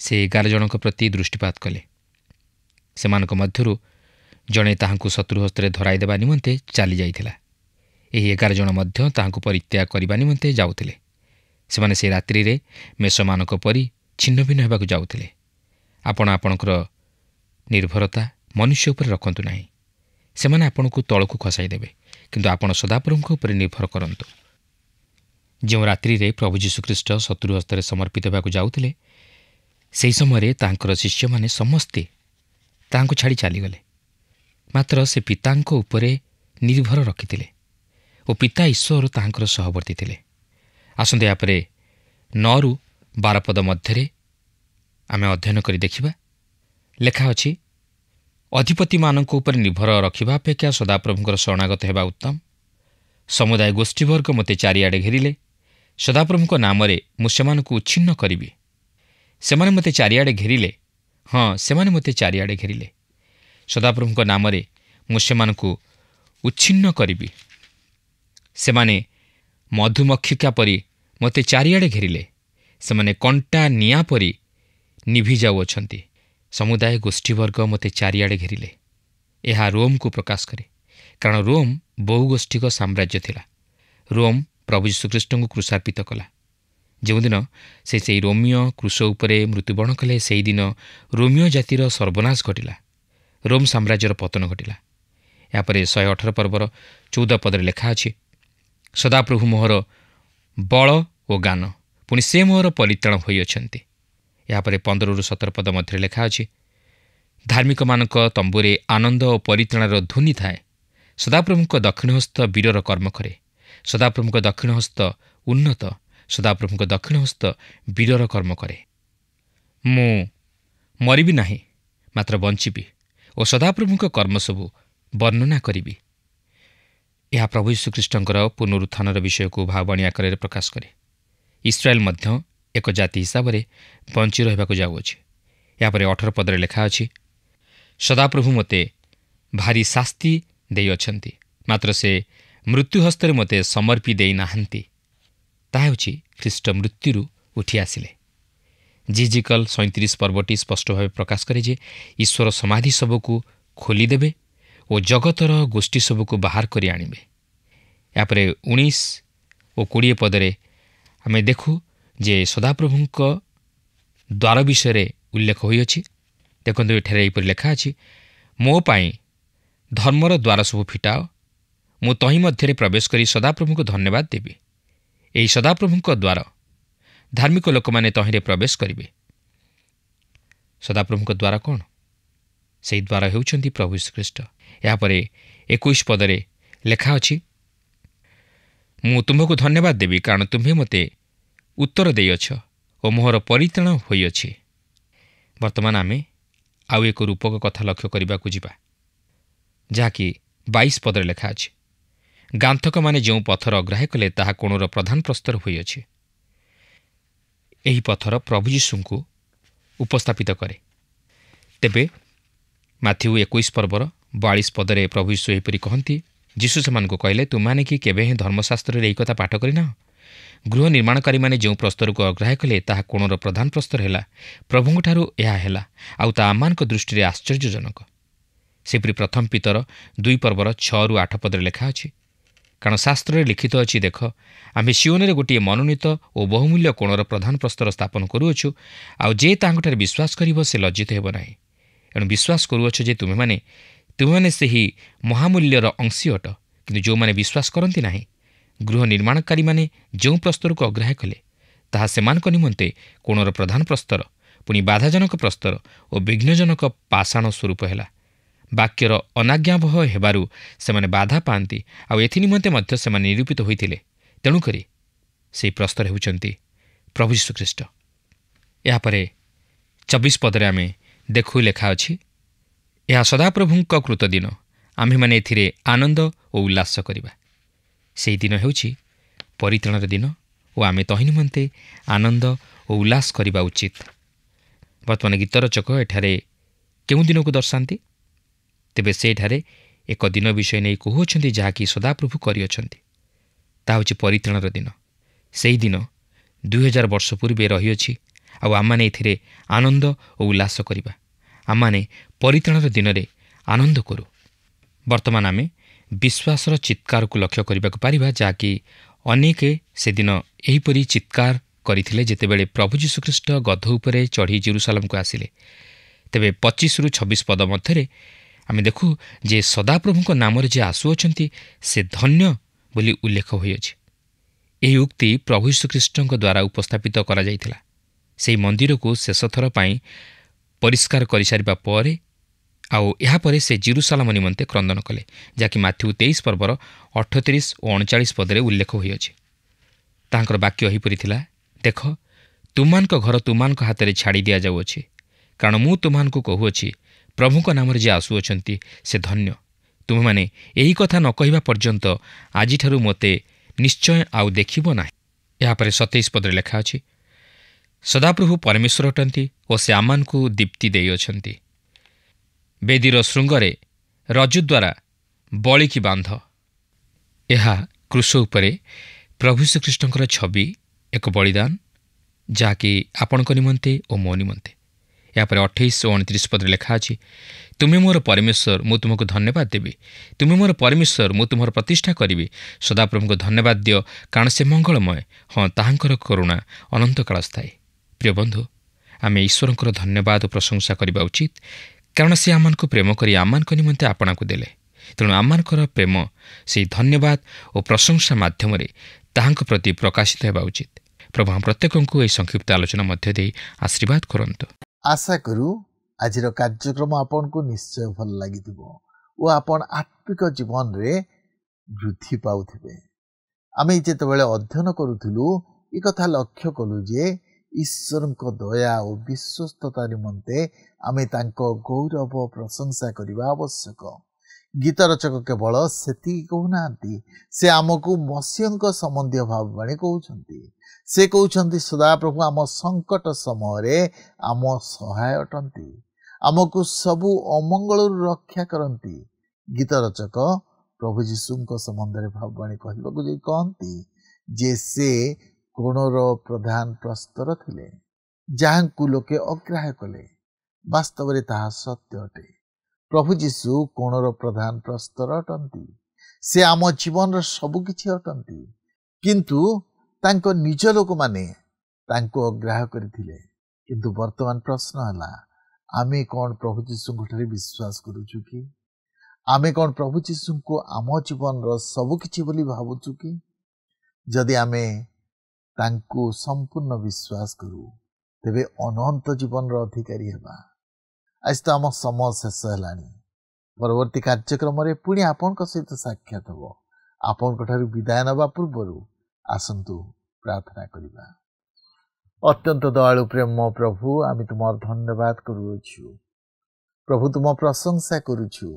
ସେ 11 ଜଣଙ୍କ ପ୍ରତି ଦୃଷ୍ଟିପାତ କଲେ। ସେମାନଙ୍କ ମଧ୍ୟରୁ ଜଣେ ତାହାଙ୍କୁ ଶତ୍ରୁ ହସ୍ତରେ ଧରାଇ ଦେବା ନିମନ୍ତେ ଚାଲିଯାଇଥିଲା। ଏହି 11 ଜଣ ମଧ୍ୟ ତାହାଙ୍କୁ ପରିତ୍ୟାଗ କରିବା ନିମନ୍ତେ ଯାଉଥିଲେ। ସେମାନେ ସେହି ରାତ୍ରିରେ ମେଷମାନଙ୍କ ପରି ଛିନ୍ନ ଭିନ୍ନ ହେବାକୁ ଯାଉଥିଲେ। ଆପଣ ଆପଣଙ୍କର ନିର୍ଭରତା ମନୁଷ୍ୟ ଉପରେ ରଖନ୍ତୁ ନାହିଁ। ସେମାନେ ଆପଣଙ୍କୁ ତଳକୁ ଖସାଇ ଦେବେ, କିନ୍ତୁ ଆପଣ ସଦାପ୍ରଭୁଙ୍କ ଉପରେ ନିର୍ଭର କରନ୍ତୁ। ଯେଉଁ ରାତ୍ରିରେ ପ୍ରଭୁ ଯୀଶୁଖ୍ରୀଷ୍ଟ ଶତ୍ରୁ ହସ୍ତରେ ସମର୍ପିତ ହେବାକୁ ଯାଉଥିଲେ, ସେହି ସମୟରେ ତାଙ୍କର ଶିଷ୍ୟମାନେ ସମସ୍ତେ ତାହାଙ୍କୁ ଛାଡ଼ି ଚାଲିଗଲେ। ମାତ୍ର ସେ ପିତାଙ୍କ ଉପରେ ନିର୍ଭର ରଖିଥିଲେ ଓ ପିତା ଈଶ୍ୱର ତାହାଙ୍କର ସହବର୍ତ୍ତୀ ଥିଲେ। ଆସନ୍ତୁ ଏହାପରେ 9ରୁ 12 ପଦ ମଧ୍ୟରେ ଆମେ ଅଧ୍ୟୟନ କରି ଦେଖିବା। ଲେଖା ଅଛି, ଅଧିପତିମାନଙ୍କ ଉପରେ ନିର୍ଭର ରଖିବା ଅପେକ୍ଷା ସଦାପ୍ରଭୁଙ୍କର ଶରଣାଗତ ହେବା ଉତ୍ତମ। ସମୁଦାୟ ଗୋଷ୍ଠୀବର୍ଗ ମୋତେ ଚାରିଆଡ଼େ ଘେରିଲେ। ସଦାପ୍ରଭୁଙ୍କ ନାମରେ ମୁଁ ସେମାନଙ୍କୁ ଉଚ୍ଛିନ୍ନ କରିବି। ସେମାନେ ମୋତେ ଚାରିଆଡ଼େ ଘେରିଲେ। ହଁ, ସେମାନେ ମୋତେ ଚାରିଆଡ଼େ ଘେରିଲେ। ସଦାପ୍ରଭୁଙ୍କ ନାମରେ ମୁଁ ସେମାନଙ୍କୁ ଉଚ୍ଛିନ୍ନ କରିବି। ସେମାନେ ମଧୁମକ୍ଷିକା ପରି ମୋତେ ଚାରିଆଡ଼େ ଘେରିଲେ। ସେମାନେ କଣ୍ଟା ନିଆଁ ପରି ନିଭି ଯାଉଅଛନ୍ତି। ସମୁଦାୟ ଗୋଷ୍ଠୀବର୍ଗ ମୋତେ ଚାରିଆଡ଼େ ଘେରିଲେ। ଏହା ରୋମ୍କୁ ପ୍ରକାଶ କରେ, କାରଣ ରୋମ୍ ବହୁଗୋଷ୍ଠୀକ ସାମ୍ରାଜ୍ୟ ଥିଲା। ରୋମ୍ ପ୍ରଭୁ ଯୀଶୁଖ୍ରୀଷ୍ଟଙ୍କୁ କ୍ରୁଶାର୍ପିତ କଲା। ଯେଉଁଦିନ ସେ ସେହି ରୋମୀୟ କ୍ରୁଶ ଉପରେ ମୃତ୍ୟୁବରଣ କଲେ, ସେହିଦିନ ରୋମୀୟ ଜାତିର ସର୍ବନାଶ ଘଟିଲା। ରୋମ୍ ସାମ୍ରାଜ୍ୟର ପତନ ଘଟିଲା। ଏହାପରେ 118 ପର୍ବର 14 ପଦରେ ଲେଖା ଅଛି, ସଦାପ୍ରଭୁ ମୋହର ବଳ ଓ ଗାନ, ପୁଣି ସେ ମୋହର ପରିତ୍ରାଣ ହୋଇଅଛନ୍ତି। ଏହାପରେ 15-17 ପଦ ମଧ୍ୟରେ ଲେଖା ଅଛି, ଧାର୍ମିକମାନଙ୍କ ତମ୍ବୁରେ ଆନନ୍ଦ ଓ ପରିତ୍ରାଣର ଧ୍ୱନି ଥାଏ। ସଦାପ୍ରଭୁଙ୍କ ଦକ୍ଷିଣ ହସ୍ତ ବୀରର କର୍ମ କରେ। ସଦାପ୍ରଭୁଙ୍କ ଦକ୍ଷିଣ ହସ୍ତ ଉନ୍ନତ। ସଦାପ୍ରଭୁଙ୍କ ଦକ୍ଷିଣ ହସ୍ତ ବୀରର କର୍ମ କରେ। ମୁଁ ମରିବି ନାହିଁ, ମାତ୍ର ବଞ୍ଚିବି ଓ ସଦାପ୍ରଭୁଙ୍କ କର୍ମ ସବୁ ବର୍ଣ୍ଣନା କରିବି। ଏହା ପ୍ରଭୁ ଯୀଶୁଖ୍ରୀଷ୍ଟଙ୍କର ପୁନରୁତ୍ଥାନର ବିଷୟକୁ ଭାବବାଣୀ ଆକାରରେ ପ୍ରକାଶ କରେ। ଇସ୍ରାଏଲ ମଧ୍ୟ ଏକ ଜାତି ହିସାବରେ ବଞ୍ଚି ରହିବାକୁ ଯାଉଅଛି। ଏହାପରେ 18 ପଦରେ ଲେଖା ଅଛି, ସଦାପ୍ରଭୁ ମୋତେ ଭାରି ଶାସ୍ତି ଦେଇଅଛନ୍ତି, ମାତ୍ର ସେ ମୃତ୍ୟୁ ହସ୍ତରେ ମୋତେ ସମର୍ପି ଦେଇନାହାନ୍ତି। ତାହା ହେଉଛି ଖ୍ରୀଷ୍ଟ ମୃତ୍ୟୁରୁ ଉଠି ଆସିଲେ। ଜିଜିକଲ 37 ପର୍ବଟି ସ୍ପଷ୍ଟ ଭାବେ ପ୍ରକାଶ କରେ ଯେ ଈଶ୍ୱର ସମାଧି ସବୁକୁ ଖୋଲିଦେବେ ଓ ଜଗତର ଗୋଷ୍ଠୀ ସବୁକୁ ବାହାର କରି ଆଣିବେ। ଏହାପରେ 19 ଓ 20 ପଦରେ ଆମେ ଦେଖୁ ଯେ ସଦାପ୍ରଭୁଙ୍କ ଦ୍ୱାର ବିଷୟରେ ଉଲ୍ଲେଖ ହୋଇଅଛି। ଦେଖନ୍ତୁ, ଏଠାରେ ଏହିପରି ଲେଖା ଅଛି, ମୋ ପାଇଁ ଧର୍ମର ଦ୍ୱାର ସବୁ ଫିଟାଅ, ମୁଁ ତହିଁ ମଧ୍ୟରେ ପ୍ରବେଶ କରି ସଦାପ୍ରଭୁଙ୍କୁ ଧନ୍ୟବାଦ ଦେବି। ଏହି ସଦାପ୍ରଭୁଙ୍କ ଦ୍ୱାର, ଧାର୍ମିକ ଲୋକମାନେ ତହିଁରେ ପ୍ରବେଶ କରିବେ। ସଦାପ୍ରଭୁଙ୍କ ଦ୍ୱାର କ'ଣ? ସେହି ଦ୍ୱାର ହେଉଛନ୍ତି ପ୍ରଭୁ ଯୀଶୁଖ୍ରୀଷ୍ଟ। ଏହାପରେ 21 ପଦରେ ଲେଖା ଅଛି, ମୁଁ ତୁମ୍ଭକୁ ଧନ୍ୟବାଦ ଦେବି, କାରଣ ତୁମ୍ଭେ ମୋତେ ଉତ୍ତର ଦେଇଅଛ ଓ ମୋହର ପରିତ୍ରାଣ ହୋଇଅଛି। ବର୍ତ୍ତମାନ ଆମେ ଆଉ ଏକ ରୂପକ କଥା ଲକ୍ଷ୍ୟ କରିବାକୁ ଯିବା, ଯାହାକି 22 ପଦରେ ଲେଖା ଅଛି, ଗାନ୍ଥକମାନେ ଯେଉଁ ପଥର ଅଗ୍ରାହ୍ୟ କଲେ ତାହା କୋଣର ପ୍ରଧାନ ପ୍ରସ୍ତର ହୋଇଅଛି। ଏହି ପଥର ପ୍ରଭୁ ଯୀଶୁଙ୍କୁ ଉପସ୍ଥାପିତ କରେ। ତେବେ ମାଥ୍ୟୁ 21 ପର୍ବର 42 ପଦରେ ପ୍ରଭୁ ଯୀଶୁ ଏହିପରି କହନ୍ତି, ଯୀଶୁ ସେମାନଙ୍କୁ କହିଲେ, ତୁମାନେ କି କେବେ ହିଁ ଧର୍ମଶାସ୍ତ୍ରରେ ଏହି କଥା ପାଠ କରିନାହ? ଗୃହ ନିର୍ମାଣକାରୀମାନେ ଯେଉଁ ପ୍ରସ୍ତରକୁ ଅଗ୍ରାହ୍ୟ କଲେ ତାହା କୋଣର ପ୍ରଧାନ ପ୍ରସ୍ତର ହେଲା। ପ୍ରଭୁଙ୍କଠାରୁ ଏହା ହେଲା, ଆଉ ତାହା ଆମମାନଙ୍କ ଦୃଷ୍ଟିରେ ଆଶ୍ଚର୍ଯ୍ୟଜନକ। ସେପରି ପ୍ରଥମ ପିତର 2 ପର୍ବର 6-8 ପଦରେ ଲେଖା ଅଛି, କାରଣ ଶାସ୍ତ୍ରରେ ଲିଖିତ ଅଛି, ଦେଖ ଆମ୍ଭେ ସିଓନରେ ଗୋଟିଏ ମନୋନୀତ ଓ ବହୁମୂଲ୍ୟ କୋଣର ପ୍ରଧାନ ପ୍ରସ୍ତର ସ୍ଥାପନ କରୁଅଛୁ, ଆଉ ଯେ ତାହାଙ୍କଠାରେ ବିଶ୍ୱାସ କରିବ ସେ ଲଜ୍ଜିତ ହେବ ନାହିଁ। ଏଣୁ ବିଶ୍ୱାସ କରୁଅଛ ଯେ ତୁମେମାନେ ସେହି ମହାମୂଲ୍ୟର ଅଂଶୀ ଅଟ। କିନ୍ତୁ ଯେଉଁମାନେ ବିଶ୍ୱାସ କରନ୍ତି ନାହିଁ, ଗୃହ ନିର୍ମାଣକାରୀମାନେ ଯେଉଁ ପ୍ରସ୍ତରକୁ ଅଗ୍ରାହ୍ୟ କଲେ ତାହା ସେମାନଙ୍କ ନିମନ୍ତେ କୋଣର ପ୍ରଧାନ ପ୍ରସ୍ତର, ପୁଣି ବାଧାଜନକ ପ୍ରସ୍ତର ଓ ବିଘ୍ନଜନକ ପାଷାଣ ସ୍ୱରୂପ ହେଲା। ବାକ୍ୟର ଅନାଜ୍ଞାବହ ହେବାରୁ ସେମାନେ ବାଧା ପାଆନ୍ତି, ଆଉ ଏଥି ନିମନ୍ତେ ମଧ୍ୟ ସେମାନେ ନିରୂପିତ ହୋଇଥିଲେ। ତେଣୁକରି ସେହି ପ୍ରସ୍ତର ହେଉଛନ୍ତି ପ୍ରଭୁ ଯୀଶୁଖ୍ରୀଷ୍ଟ। ଏହାପରେ 24 ପଦରେ ଆମେ ଦେଖୁ ଲେଖା ଅଛି, ଏହା ସଦାପ୍ରଭୁଙ୍କ କୃତ ଦିନ, ଆମ୍ଭେମାନେ ଏଥିରେ ଆନନ୍ଦ ଓ ଉଲ୍ଲାସ କରିବା। ସେହି ଦିନ ହେଉଛି ପରିତ୍ରାଣର ଦିନ ଓ ଆମେ ତହିଁ ନିମନ୍ତେ ଆନନ୍ଦ ଓ ଉଲ୍ଲାସ କରିବା ଉଚିତ। ବର୍ତ୍ତମାନ ଗୀତରଚକ ଏଠାରେ କେଉଁ ଦିନକୁ ଦର୍ଶାନ୍ତି? ତେବେ ସେଠାରେ ଏକ ଦିନ ବିଷୟ ନେଇ କହୁଅଛନ୍ତି, ଯାହାକି ସଦାପ୍ରଭୁ କରିଅଛନ୍ତି। ତାହା ହେଉଛି ପରିତ୍ରାଣର ଦିନ। ସେହି ଦିନ 2000 ବର୍ଷ ପୂର୍ବେ ରହିଅଛି, ଆଉ ଆମମାନେ ଏଥିରେ ଆନନ୍ଦ ଓ ଉଲ୍ଲାସ କରିବା। ଆମମାନେ ପରିତ୍ରାଣର ଦିନରେ ଆନନ୍ଦ କରୁ। ବର୍ତ୍ତମାନ ଆମେ ବିଶ୍ୱାସର ଚିତ୍କାରକୁ ଲକ୍ଷ୍ୟ କରିବାକୁ ପାରିବା, ଯାହାକି ଅନେକ ସେଦିନ ଏହିପରି ଚିତ୍କାର କରିଥିଲେ ଯେତେବେଳେ ପ୍ରଭୁ ଯୀଶୁଖ୍ରୀଷ୍ଟ ଗଧ ଉପରେ ଚଢ଼ି ଜେରୁସାଲେମକୁ ଆସିଲେ। ତେବେ 25-26 ପଦ ମଧ୍ୟରେ ଆମେ ଦେଖୁ ଯେ ସଦାପ୍ରଭୁଙ୍କ ନାମରେ ଯେ ଆସୁଅଛନ୍ତି ସେ ଧନ୍ୟ ବୋଲି ଉଲ୍ଲେଖ ହୋଇଅଛି। ଏହି ଉକ୍ତି ପ୍ରଭୁ ଯୀଶୁଖ୍ରୀଷ୍ଟଙ୍କ ଦ୍ୱାରା ଉପସ୍ଥାପିତ କରାଯାଇଥିଲା। ସେହି ମନ୍ଦିରକୁ ଶେଷଥର ପାଇଁ ପରିଷ୍କାର କରିସାରିବା ପରେ ଆଉ ଏହାପରେ ସେ ଜେରୁସାଲେମ ନିମନ୍ତେ କ୍ରନ୍ଦନ କଲେ, ଯାହାକି ମାଥ୍ୟୁ 23 ପର୍ବର 38 ଓ 39 ପଦରେ ଉଲ୍ଲେଖ ହୋଇଅଛି। ତାଙ୍କର ବାକ୍ୟ ଏହିପରି ଥିଲା, ଦେଖ ତୁମମାନଙ୍କ ଘର ତୁମମାନଙ୍କ ହାତରେ ଛାଡ଼ି ଦିଆଯାଉଅଛି, କାରଣ ମୁଁ ତୁମମାନଙ୍କୁ କହୁଅଛି, ପ୍ରଭୁଙ୍କ ନାମରେ ଯେ ଆସୁଅଛନ୍ତି ସେ ଧନ୍ୟ। ତୁମେମାନେ ଏହି କଥା ନ କହିବା ପର୍ଯ୍ୟନ୍ତ ଆଜିଠାରୁ ମୋତେ ନିଶ୍ଚୟ ଆଉ ଦେଖିବ ନାହିଁ। ଏହାପରେ 27 ପଦରେ ଲେଖା ଅଛି, ସଦାପ୍ରଭୁ ପରମେଶ୍ୱର ଅଟନ୍ତି ଓ ସେ ଆମମାନଙ୍କୁ ଦୀପ୍ତି ଦେଇଅଛନ୍ତି। ବେଦୀର ଶୃଙ୍ଗରେ ରଜ୍ଜୁ ଦ୍ୱାରା ବଳିକି ବାନ୍ଧ। ଏହା କ୍ରୁଶ ଉପରେ ପ୍ରଭୁ ଶ୍ରୀକୃଷ୍ଣଙ୍କର ଛବି, ଏକ ବଳିଦାନ, ଯାହାକି ଆପଣଙ୍କ ନିମନ୍ତେ ଓ ମୋ ନିମନ୍ତେ। ଏହାପରେ 28 ଓ 29 ପଦରେ ଲେଖା ଅଛି, ତୁମେ ମୋର ପରମେଶ୍ୱର, ମୁଁ ତୁମକୁ ଧନ୍ୟବାଦ ଦେବି। ତୁମେ ମୋର ପରମେଶ୍ୱର, ମୁଁ ତୁମର ପ୍ରତିଷ୍ଠା କରିବି। ସଦାପ୍ରଭୁଙ୍କୁ ଧନ୍ୟବାଦ ଦିଅ, କାରଣ ସେ ମଙ୍ଗଳମୟ। ହଁ, ତାହାଙ୍କର କରୁଣା ଅନନ୍ତକାଳ ସ୍ଥାୟୀ। ପ୍ରିୟ ବନ୍ଧୁ, ଆମେ ଈଶ୍ୱରଙ୍କର ଧନ୍ୟବାଦ ଓ ପ୍ରଶଂସା କରିବା ଉଚିତ, କାରଣ ସେ ଆମମାନଙ୍କୁ ପ୍ରେମ କରି ଆମମାନଙ୍କ ନିମନ୍ତେ ଆପଣାକୁ ଦେଲେ। ତେଣୁ ଆମମାନଙ୍କର ପ୍ରେମ ସେହି ଧନ୍ୟବାଦ ଓ ପ୍ରଶଂସା ମାଧ୍ୟମରେ ତାହାଙ୍କ ପ୍ରତି ପ୍ରକାଶିତ ହେବା ଉଚିତ। ପ୍ରଭୁ ଆମ ପ୍ରତ୍ୟେକଙ୍କୁ ଏହି ସଂକ୍ଷିପ୍ତ ଆଲୋଚନା ମଧ୍ୟ ଦେଇ ଆଶୀର୍ବାଦ କରନ୍ତୁ। ଆଶା କରୁ ଆଜିର କାର୍ଯ୍ୟକ୍ରମ ଆପଣଙ୍କୁ ନିଶ୍ଚୟ ଭଲ ଲାଗିଥିବ ଓ ଆପଣ ଆତ୍ମିକ ଜୀବନରେ ବୃଦ୍ଧି ପାଉଥିବେ। ଆମେ ଯେତେବେଳେ ଅଧ୍ୟୟନ କରୁଥିଲୁ ଏ କଥା ଲକ୍ଷ୍ୟ କଲୁ ଯେ ଈଶ୍ୱରଙ୍କ ଦୟା ଓ ବିଶ୍ୱସ୍ତତା ନିମନ୍ତେ ଆମେ ତାଙ୍କ ଗୌରବ ପ୍ରଶଂସା କରିବା ଆବଶ୍ୟକ। ଗୀତ ରଚକ କେବଳ ସେତିକି କହୁନାହାନ୍ତି, ସେ ଆମକୁ ମସିହଙ୍କ ସମ୍ବନ୍ଧୀୟ ଭାବବାଣୀ କହୁଛନ୍ତି। ସେ କହୁଛନ୍ତି ସଦାପ୍ରଭୁ ଆମ ସଙ୍କଟ ସମୟରେ ଆମ ସହାୟ ଅଟନ୍ତି, ଆମକୁ ସବୁ ଅମଙ୍ଗଳରୁ ରକ୍ଷା କରନ୍ତି। ଗୀତ ରଚକ ପ୍ରଭୁ ଯୀଶୁଙ୍କ ସମ୍ବନ୍ଧରେ ଭାବବାଣୀ କହିବାକୁ ଯାଇ କହନ୍ତି ଯେ ସେ କୋଣର ପ୍ରଧାନ ପ୍ରସ୍ତର ଥିଲେ, ଯାହାଙ୍କୁ ଲୋକେ ଅଗ୍ରାହ୍ୟ କଲେ। ବାସ୍ତବରେ ତାହା ସତ୍ୟ ଅଟେ। ପ୍ରଭୁ ଯୀଶୁ କୋଣର ପ୍ରଧାନ ପ୍ରସ୍ତର ଅଟନ୍ତି। ସେ ଆମ ଜୀବନର ସବୁକିଛି ଅଟନ୍ତି, କିନ୍ତୁ ତାଙ୍କ ନିଜ ଲୋକମାନେ ତାଙ୍କୁ ଅଗ୍ରାହ୍ୟ କରିଥିଲେ। କିନ୍ତୁ ବର୍ତ୍ତମାନ ପ୍ରଶ୍ନ ହେଲା, ଆମେ କ'ଣ ପ୍ରଭୁ ଯୀଶୁଙ୍କଠାରେ ବିଶ୍ୱାସ କରୁଛୁ କି? ଆମେ କ'ଣ ପ୍ରଭୁ ଯୀଶୁଙ୍କୁ ଆମ ଜୀବନର ସବୁକିଛି ବୋଲି ଭାବୁଛୁ କି? ଯଦି ଆମେ ତାଙ୍କୁ ସମ୍ପୂର୍ଣ୍ଣ ବିଶ୍ୱାସ କରୁ, ତେବେ ଅନନ୍ତ ଜୀବନର ଅଧିକାରୀ ହେବା। ଆଜି ତ ଆମ ସମୟ ଶେଷ ହେଲାଣି। ପରବର୍ତ୍ତୀ କାର୍ଯ୍ୟକ୍ରମରେ ପୁଣି ଆପଣଙ୍କ ସହିତ ସାକ୍ଷାତ ହେବ। ଆପଣଙ୍କଠାରୁ ବିଦାୟ ନେବା ପୂର୍ବରୁ ଆସନ୍ତୁ ପ୍ରାର୍ଥନା କରିବା। ଅତ୍ୟନ୍ତ ଦୟାଳୁ ପ୍ରେମ ପ୍ରଭୁ, ଆମେ ତୁମର ଧନ୍ୟବାଦ କରୁଅଛୁ। ପ୍ରଭୁ ତୁମ ପ୍ରଶଂସା କରୁଛୁ।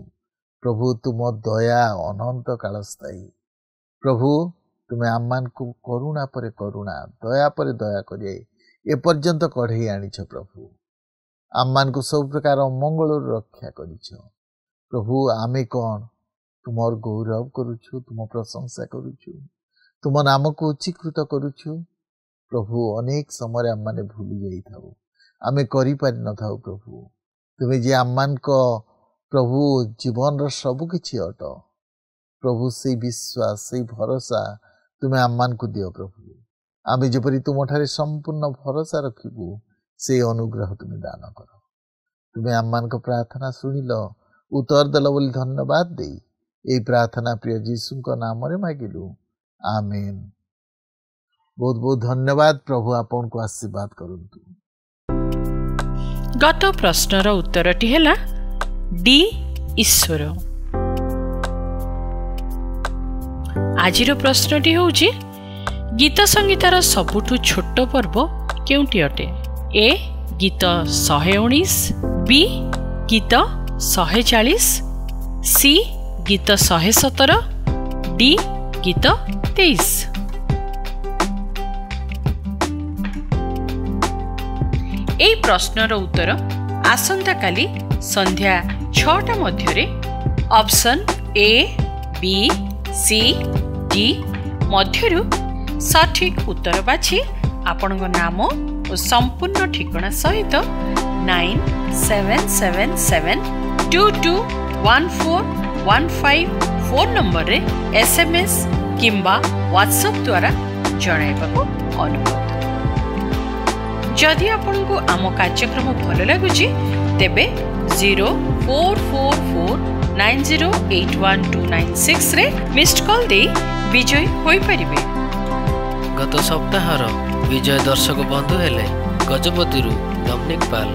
ପ୍ରଭୁ ତୁମ ଦୟା ଅନନ୍ତ କାଳ ସ୍ଥାୟୀ। ପ୍ରଭୁ ତୁମେ ଆମମାନଙ୍କୁ କରୁଣା ପରେ କରୁଣା, ଦୟା ପରେ ଦୟା କରି ଏପର୍ଯ୍ୟନ୍ତ କଢ଼େଇ ଆଣିଛ। ପ୍ରଭୁ ଆମମାନଙ୍କୁ ସବୁ ପ୍ରକାର ଅମଙ୍ଗଳରୁ ରକ୍ଷା କରିଛ। ପ୍ରଭୁ ଆମେ କ'ଣ ତୁମର ଗୌରବ କରୁଛୁ, ତୁମ ପ୍ରଶଂସା କରୁଛୁ, ତୁମ ନାମକୁ ଉଚ୍ଚୀକୃତ କରୁଛୁ। ପ୍ରଭୁ ଅନେକ ସମୟରେ ଆମମାନେ ଭୁଲି ଯାଇଥାଉ, ଆମେ କରିପାରିନଥାଉ। ପ୍ରଭୁ ତୁମେ ଯେ ଆମମାନଙ୍କ ପ୍ରଭୁ ଜୀବନର ସବୁକିଛି ଅଟ। ପ୍ରଭୁ ସେଇ ବିଶ୍ୱାସ, ସେଇ ଭରସା ତୁମେ ଆମମାନଙ୍କୁ ଦିଅ। ପ୍ରଭୁ ଆମେ ଯେପରି ତୁମଠାରେ ସମ୍ପୂର୍ଣ୍ଣ ଭରସା ରଖିବୁ, ସେଇ ଅନୁଗ୍ରହ ତୁମେ ଦାନ କର। ତୁମେ ଆମମାନଙ୍କ ପ୍ରାର୍ଥନା ଶୁଣିଲ, ଉତ୍ତର ଦେଲ ବୋଲି ଧନ୍ୟବାଦ ଦେଇ ଏହି ପ୍ରାର୍ଥନା ପ୍ରିୟ ଯୀଶୁଙ୍କ ନାମରେ ମାଗିଲୁ, ଆମେନ୍। ବହୁତ ବହୁତ ଧନ୍ୟବାଦ। ପ୍ରଭୁ ଆପଣଙ୍କୁ ଆଶୀର୍ବାଦ କରନ୍ତୁ। ଗତ ପ୍ରଶ୍ନର ଉତ୍ତରଟି ହେଲା ଡି ଈଶ୍ୱର। ଆଜିର ପ୍ରଶ୍ନଟି ହେଉଛି, ଗୀତ ସଂଗୀତର ସବୁଠୁ ଛୋଟ ପର୍ବ କେଉଁଟି ଅଟେ? ଏ ଗୀତ 119, ବି ଗୀତ 140, ସି ଗୀତ 117, ଡି ଗୀତ 23। এই প্রশ্নর উত্তর আসন্তাকালি সন্ধ্যা 6টা মধ্যে option A, B, C, D মধ্যরু সঠিক উত্তর বাছি আপনার নাম ও সম্পূর্ণ ঠিকনা সহিত 9777221415 ফোন নম্বরে SMS কিংবা WhatsApp দ্বারা জଣାଇବାକୁ অনুরোধ। जदि आपको आम कार्यक्रम भल लगुच तेबे 044490812996 रे मिस्ड कॉल दे विजय होई परिबे। गत सप्ताहर विजय दर्शक बंधु हेले गजपति डोमिनिक पाल।